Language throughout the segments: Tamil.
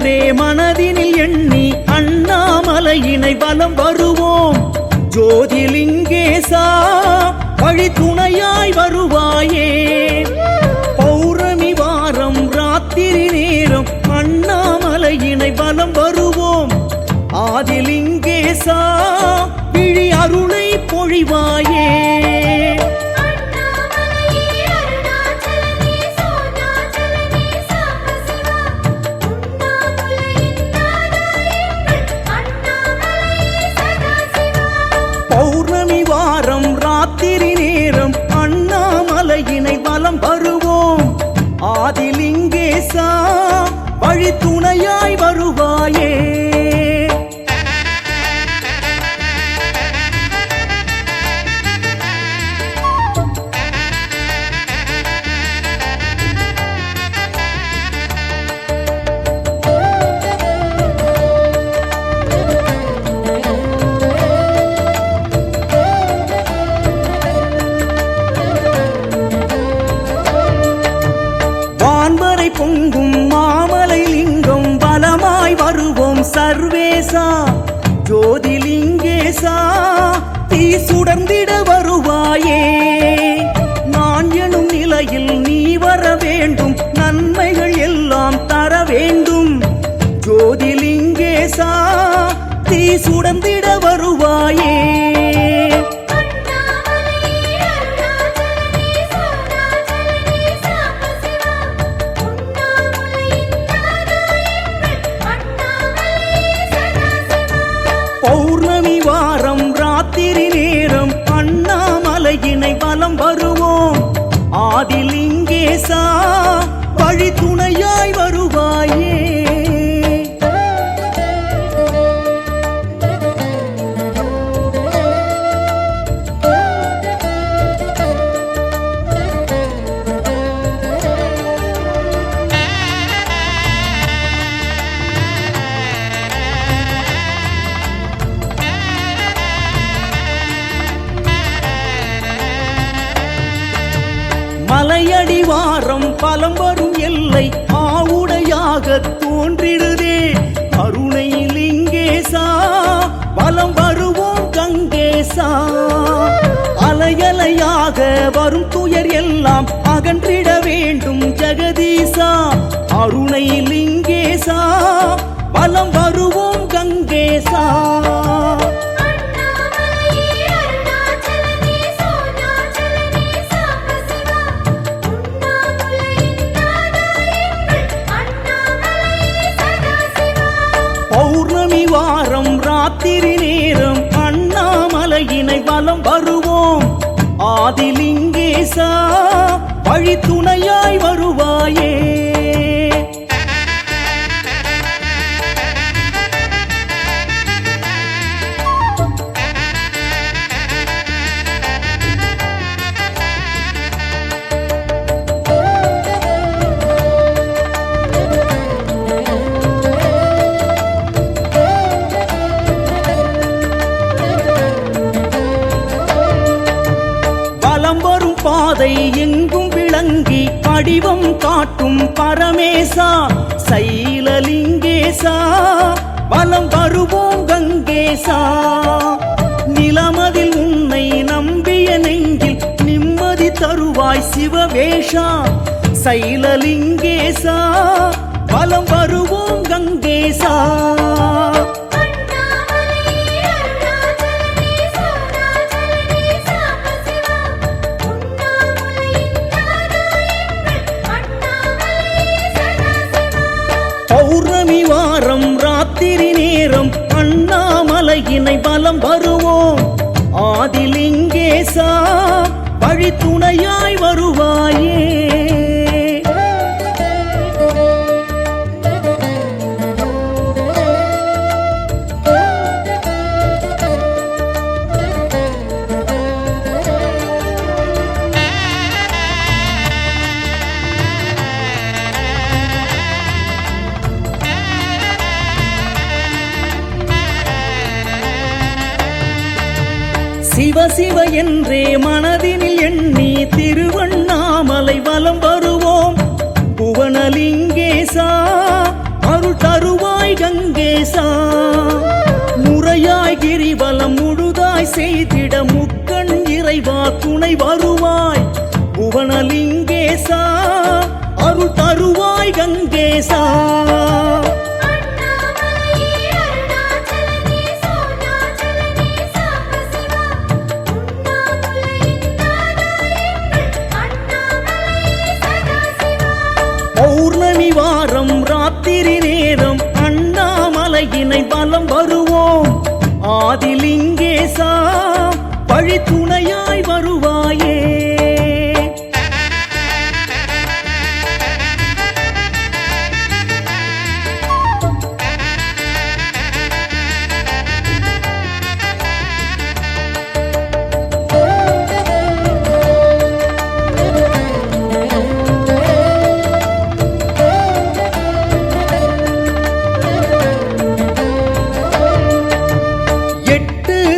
என்றே மனதினில் எண்ணி அண்ணாமலையினை வலம் வருவோம். ஜோதிலிங்கேசா வழி துணையாய் வருவாயே. பௌர்ணமி வாரம் ராத்திரி நேரம் அண்ணாமலையினை வலம் வருவோம். ஆதிலிங்கேசா விழி அருளை பொழிவாயே. பௌர்ணமி வாரம் ராத்திரி நேரம் அண்ணாமலையினை வலம் வருவோம். ஆதிலிங்கேசா வழி துணையாய் வருவாயே. பொங்கும் மாமலை லிங்கம் பலமாய் வருவோம் சர்வேசா. ஜோதிலிங்கேசா தீ சுடர்ந்திட வருவாயே. நான் எனும் நிலையில் நீ வர வேண்டும், நன்மைகள் எல்லாம் தர வேண்டும். ஜோதிலிங்கேசா தீ சுடர்ந்திட வருவாயே. பௌர்ணமி வாரம் ராத்திரி நேரம் அண்ணாமலையினை வலம் வருவோம். ஆதிலிங்கேசா வழி துணையாய் வருவாயே. மலையடிவாரம் பலம் வரும் எல்லை ஆவுடையாக தோன்றிடுதே. அருணைலிங்கேசா பலம் வருவோம் கங்கேசா. அலையலையாக வரும் துயர் எல்லாம் அகன்றிட வேண்டும் ஜெகதீசா. அருணைலிங்கேசா பலம் வருவோம் கங்கேசா. பௌர்ணமி வாரம் ராத்திரி நேரம் அண்ணாமலையினை வலம் வருவோம். ஆதிலிங்கேசா வழி துணையாய் வருவாயே. பாதை எங்கும் விளங்கி படிவம் காட்டும் பரமேசா. சைலலிங்கேசா வலம் வருவோம் கங்கேசா. நிலமதில் உன்னை நம்பிய நெஞ்சில் நிம்மதி தருவாய் சிவவேஷா. சைலலிங்கேசா வலம் வருவோம் கங்கேசா. பௌர்ணமி வாரம் ராத்திரி நேரம் அண்ணாமலையினை வலம் வருவோம். ஆதிலிங்கேசா வழி துணையாய் வருவாயே. சிவ சிவ என்றே மனதினில் எண்ணி திருவண்ணாமலை வலம் வருவோம். புவனலிங்கேசா அருள் தருவோம் லிங்கேசா முறையாய் கிரிவலம் முழுதாய் செய்திட முக்கண் இறைவா துணை வருவாய் புவனலிங்கேசா அருள் தருவாய் கங்கேசா பௌர்ணமி வாரம் ராத்திரி நேரம் அண்ணாமலையினை வலம் வருவோம் ஆதிலிங்கேசா வழி துணையாய் வருவாயே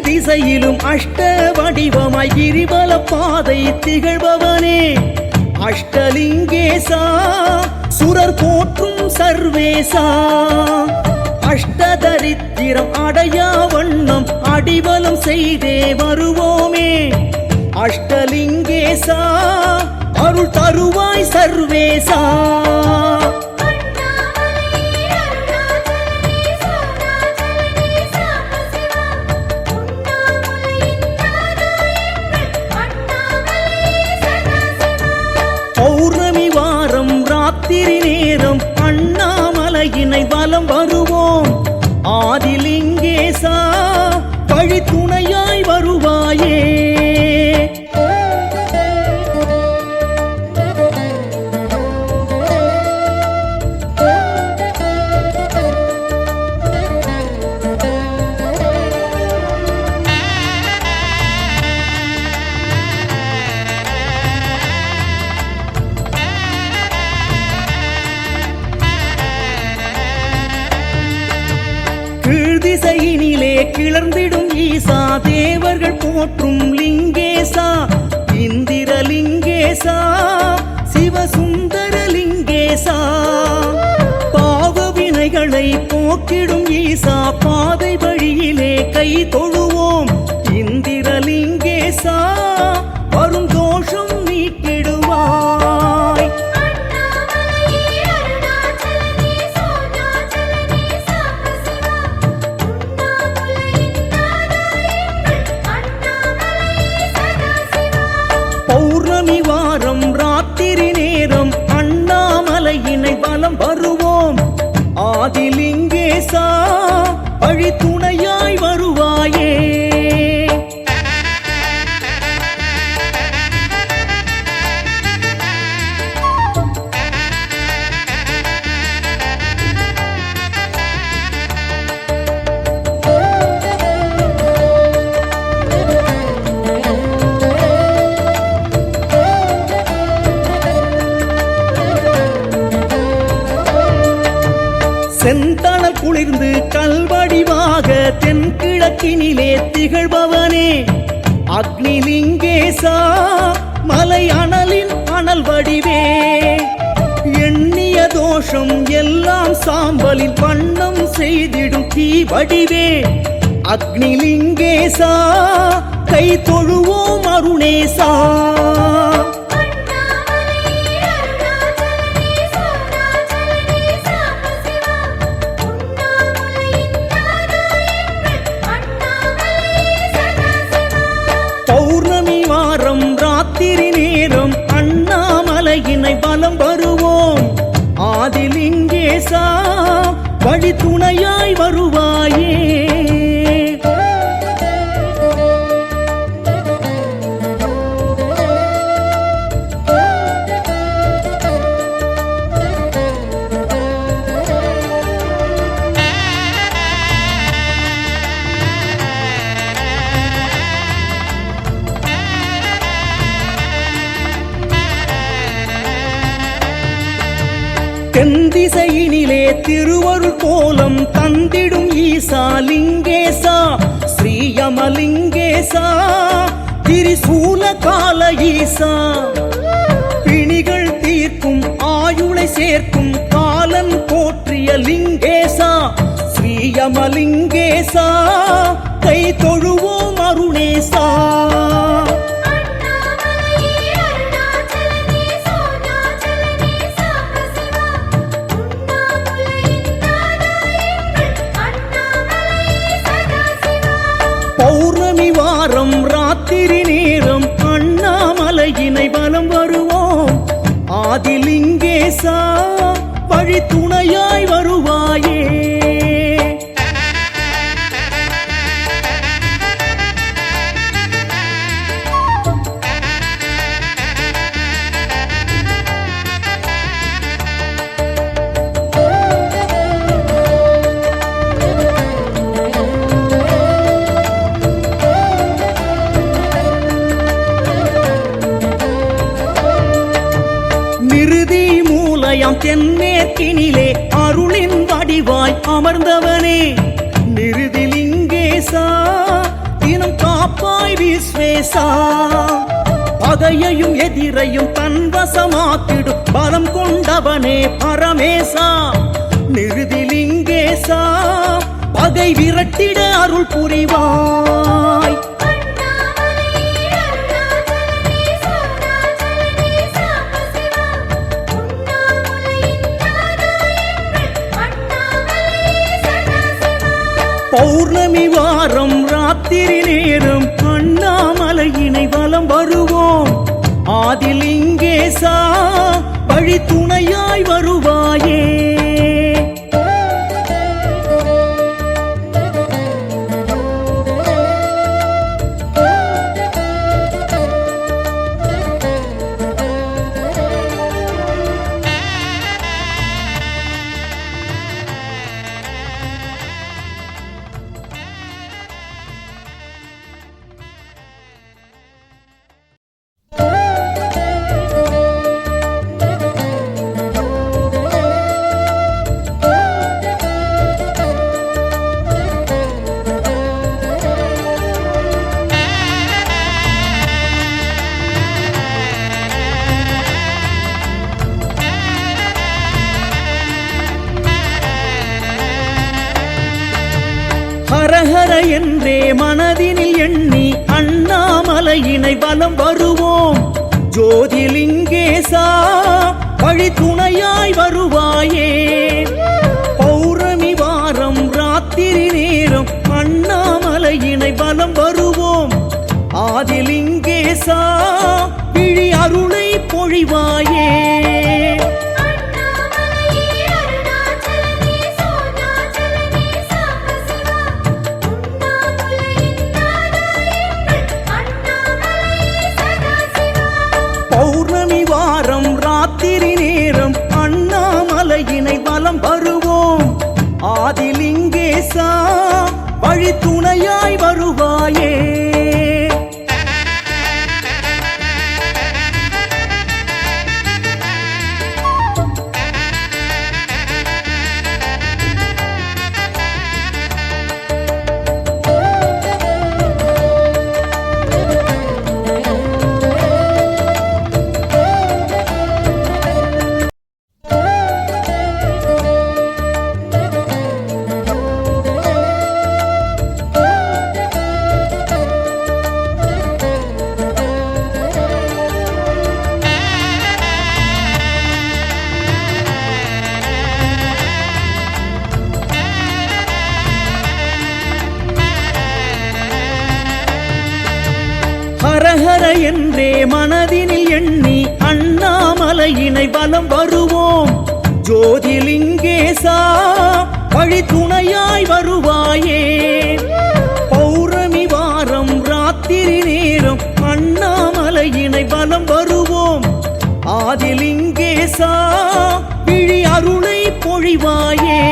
திசையிலும் அஷ்ட வடிவமாய் கிரிவல பாதை திகழ்பவனே அஷ்டலிங்கேசா சுரர் போற்றும் சர்வேசா அஷ்டதரித்திரம் அடையா வண்ணம் அடிவலம் செய்தே வருவோமே அஷ்டலிங்கேசா அருள் தருவாய் சர்வேசா பௌர்ணமி வாரம் ராத்திரி நேரம் அண்ணாமலையினை வலம் வருவோம் ஆதிலிங்கேசா வழி துணையாய் வருவாயே திசையினிலே கிளர்ந்திடும் ஈசா தேவர்கள் போற்றும் லிங்கேசா இந்திரலிங்கேசா சிவசுந்தர லிங்கேசா பாவ வினைகளை போக்கிடும் ஈசா பாதை வழியிலே கை தொழுவோம் இந்திரலிங்கேசா வரும் தோஷம் நீக்கிடுவாய் பௌர்ணமி வாரம் ராத்திரி நேரம் அண்ணாமலையினை வலம் வருவோம் ஆதிலிங்கேசா வழி துணையாய் வருவாயே செந்தணல் குளிர்ந்து கல்வடிவாக தென்கிழக்கினிலே திகழ்பவனே அக்னிலிங்கேசா மலை அனலின் அனல் வடிவே எண்ணிய தோஷம் எல்லாம் சாம்பலில் வண்ணம் செய்திடும் தீ வடிவே அக்னிலிங்கேசா கை தொழுவோம் அருணேசா பௌர்ணமி வாரம் ராத்திரி நேரம் அண்ணாமலையினை வலம் வருவோம் ஆதிலிங்கேசா வழி துணையாய் வருவாயே தென்திசையினிலே திருவருள் கோலம் தந்திடும் ஈசா லிங்கேசா ஸ்ரீயமலிங்கேசா திரிசூல கால ஈசா பிணிகள் தீர்க்கும் ஆயுளை சேர்க்கும் காலன் போற்றிய லிங்கேசா ஸ்ரீ யமலிங்கேசா கை தொழுவோம் அருணேசா. பௌர்ணமி வாரம் ராத்திரி நேரம் அண்ணாமலையினை வலம் வருவோம். ஆதிலிங்கேசா வழி துணையாய் வருவாயே. நிருதி மூலயம் தென்மேற்கினிலே அருளின் வடிவாய் அமர்ந்தவனே. நிருதிலிங்கேசா தினம் காப்பாய் விஸ்வேசா. பகையையும் எதிரையும் தன்வசமாக்கிடும் பலம் கொண்டவனே பரமேசா. நிருதிலிங்கேசா பகை விரட்டிட அருள் புரிவாய். பௌர்ணமி வாரம் ராத்திரி நேரம் அண்ணாமலையினை வலம் வருவோம். ஆதிலிங்கேசா வழி துணையாய் வருவாயே. ஹரஹர என்றே மனதினில் எண்ணி அண்ணாமலையினை வலம் வருவோம். ஜோதிலிங்கேசா வழி துணையாய் வருவாயே. பௌர்ணமி வாரம் ராத்திரி நேரம் அண்ணாமலையினை வலம் வருவோம். ஆதிலிங்கேசா விழி அருளை பொழிவாயே. பௌர்ணமி வாரம் ராத்திரி நேரம் அண்ணாமலையினை வலம் வருவோம். ஆதிலிங்கேசா வழி துணையாய் வருவாயே. ஹரஹர என்றே மனதினில் எண்ணி அண்ணாமலையினை வலம் வருவோம். ஜோதிலிங்கேசா வழி துணையாய் வருவாயே. பௌர்ணமி வாரம் ராத்திரி நேரம் அண்ணாமலையினை வலம் வருவோம். ஆதிலிங்கேசா விழி அருளை பொழிவாயே.